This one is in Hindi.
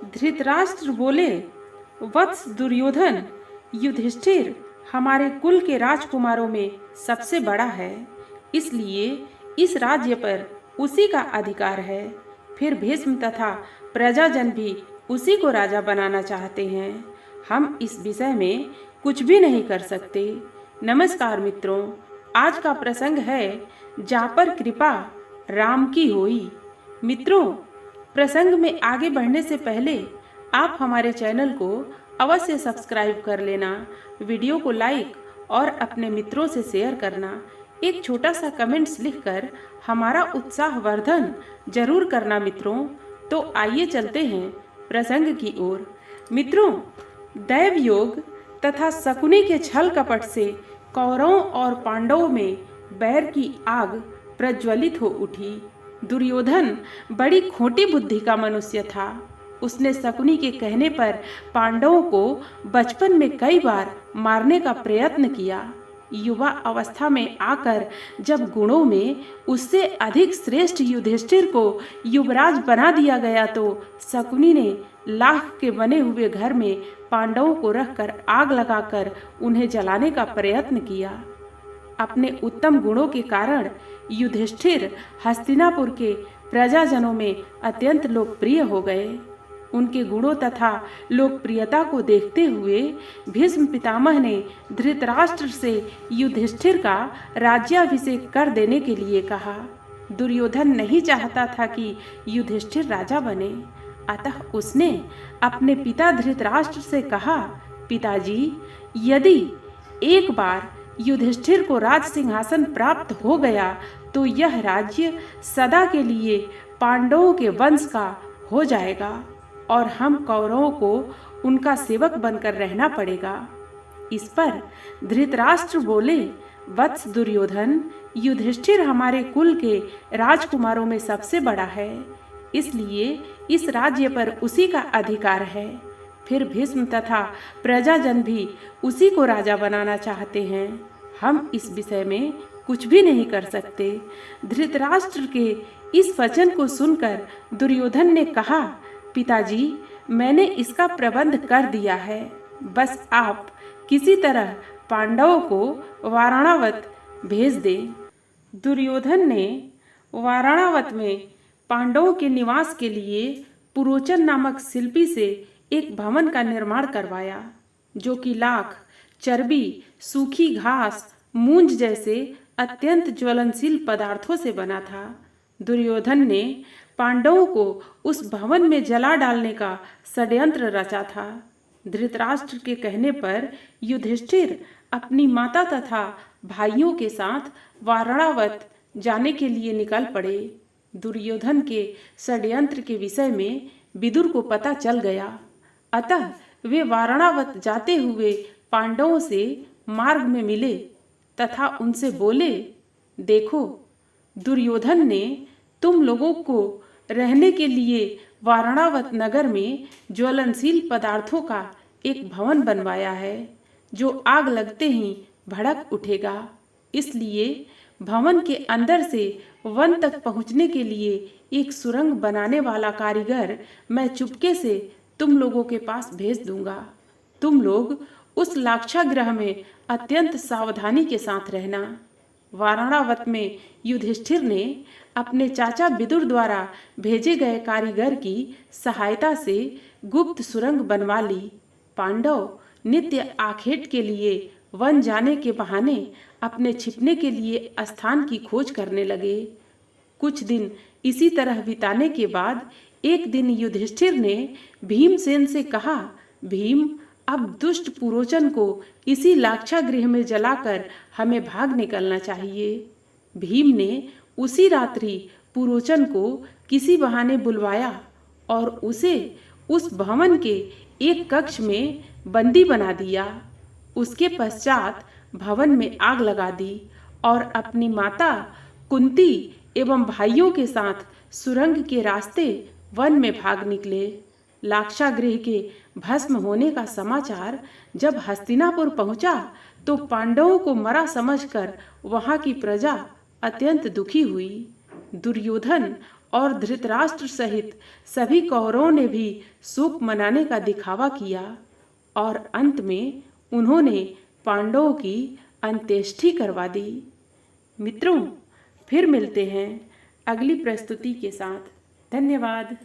धृतराष्ट्र बोले, वत्स दुर्योधन, युधिष्ठिर हमारे कुल के राजकुमारों में सबसे बड़ा है, इसलिए इस राज्य पर उसी का अधिकार है। फिर भीष्म तथा प्रजाजन भी उसी को राजा बनाना चाहते हैं। हम इस विषय में कुछ भी नहीं कर सकते। नमस्कार मित्रों, आज का प्रसंग है जा पर कृपा राम की होई। मित्रों, प्रसंग में आगे बढ़ने से पहले आप हमारे चैनल को अवश्य सब्सक्राइब कर लेना, वीडियो को लाइक और अपने मित्रों से शेयर करना, एक छोटा सा कमेंट्स लिखकर हमारा उत्साहवर्धन जरूर करना मित्रों। तो आइए चलते हैं प्रसंग की ओर। मित्रों, दैव योग तथा शकुनी के छल कपट से कौरवों और पांडवों में बैर की आग प्रज्वलित हो उठी। दुर्योधन बड़ी खोटी बुद्धि का मनुष्य था। उसने शकुनी के कहने पर पांडवों को बचपन में कई बार मारने का प्रयत्न किया। युवा अवस्था में आकर जब गुणों में उससे अधिक श्रेष्ठ युधिष्ठिर को युवराज बना दिया गया तो शकुनी ने लाख के बने हुए घर में पांडवों को रखकर आग लगाकर उन्हें जलाने का प्रयत्न किया। अपने उत्तम गुणों के कारण युधिष्ठिर हस्तिनापुर के प्रजाजनों में अत्यंत लोकप्रिय हो गए। उनके गुणों तथा लोकप्रियता को देखते हुए भीष्म पितामह ने धृतराष्ट्र से युधिष्ठिर का राज्याभिषेक कर देने के लिए कहा। दुर्योधन नहीं चाहता था कि युधिष्ठिर राजा बने, अतः उसने अपने पिता धृतराष्ट्र से कहा, पिताजी, यदि एक बार युधिष्ठिर को राज सिंहासन प्राप्त हो गया तो यह राज्य सदा के लिए पांडवों के वंश का हो जाएगा और हम कौरवों को उनका सेवक बनकर रहना पड़ेगा। इस पर धृतराष्ट्र बोले, वत्स दुर्योधन, युधिष्ठिर हमारे कुल के राजकुमारों में सबसे बड़ा है, इसलिए इस राज्य पर उसी का अधिकार है। फिर भीष्म तथा प्रजाजन भी उसी को राजा बनाना चाहते हैं। हम इस विषय में कुछ भी नहीं कर सकते। धृतराष्ट्र के इस वचन को सुनकर दुर्योधन ने कहा, पिताजी, मैंने इसका प्रबंध कर दिया है, बस आप किसी तरह पांडवों को वाराणावत भेज दें। दुर्योधन ने वाराणावत में पांडवों के निवास के लिए पुरोचन नामक शिल्पी से एक भवन का निर्माण करवाया, जो कि लाख, चर्बी, सूखी घास, मूंज जैसे अत्यंत ज्वलनशील पदार्थों से बना था। दुर्योधन ने पांडवों को उस भवन में जला डालने का षड्यंत्र रचा था। धृतराष्ट्र के कहने पर युधिष्ठिर अपनी माता तथा भाइयों के साथ वाराणावत जाने के लिए निकल पड़े। दुर्योधन के षड्यंत्र के विषय में विदुर को पता चल गया, अतः वे वाराणावत जाते हुए पांडवों से मार्ग में मिले तथा उनसे बोले, देखो, दुर्योधन ने तुम लोगों को रहने के लिए वाराणावत नगर में ज्वलनशील पदार्थों का एक भवन बनवाया है, जो आग लगते ही भड़क उठेगा। इसलिए भवन के अंदर से वन तक पहुंचने के लिए एक सुरंग बनाने वाला कारीगर मैं चुपके से तुम लोगों के पास भेज दूंगा। तुम लोग उस लाक्षागृह में अत्यंत सावधानी के साथ रहना। वाराणावत में युधिष्ठिर ने अपने चाचा विदुर द्वारा भेजे गए कारीगर की सहायता से गुप्त सुरंग बनवा ली। पांडव नित्य आखेट के लिए वन जाने के बहाने अपने छिपने के लिए स्थान की खोज करने लगे। कुछ दिन इसी तरह बिताने के बाद एक दिन युधिष्ठिर ने भीमसेन से कहा, भीम, अब दुष्ट पुरोचन को इसी लाक्षागृह में जलाकर हमें भाग निकलना चाहिए। भीम ने उसी रात्रि पुरोचन को किसी बहाने बुलवाया और उसे उस भवन के एक कक्ष में बंदी बना दिया। उसके पश्चात भवन में आग लगा दी और अपनी माता कुंती एवं भाइयों के साथ सुरंग के रास्ते वन में भाग निकले। लाक्षागृह के भस्म होने का समाचार जब हस्तिनापुर पहुंचा तो पांडवों को मरा समझकर वहां की प्रजा अत्यंत दुखी हुई। दुर्योधन और धृतराष्ट्र सहित सभी कौरवों ने भी शोक मनाने का दिखावा किया और अंत में उन्होंने पांडवों की अंत्येष्टि करवा दी। मित्रों, फिर मिलते हैं अगली प्रस्तुति के साथ। धन्यवाद।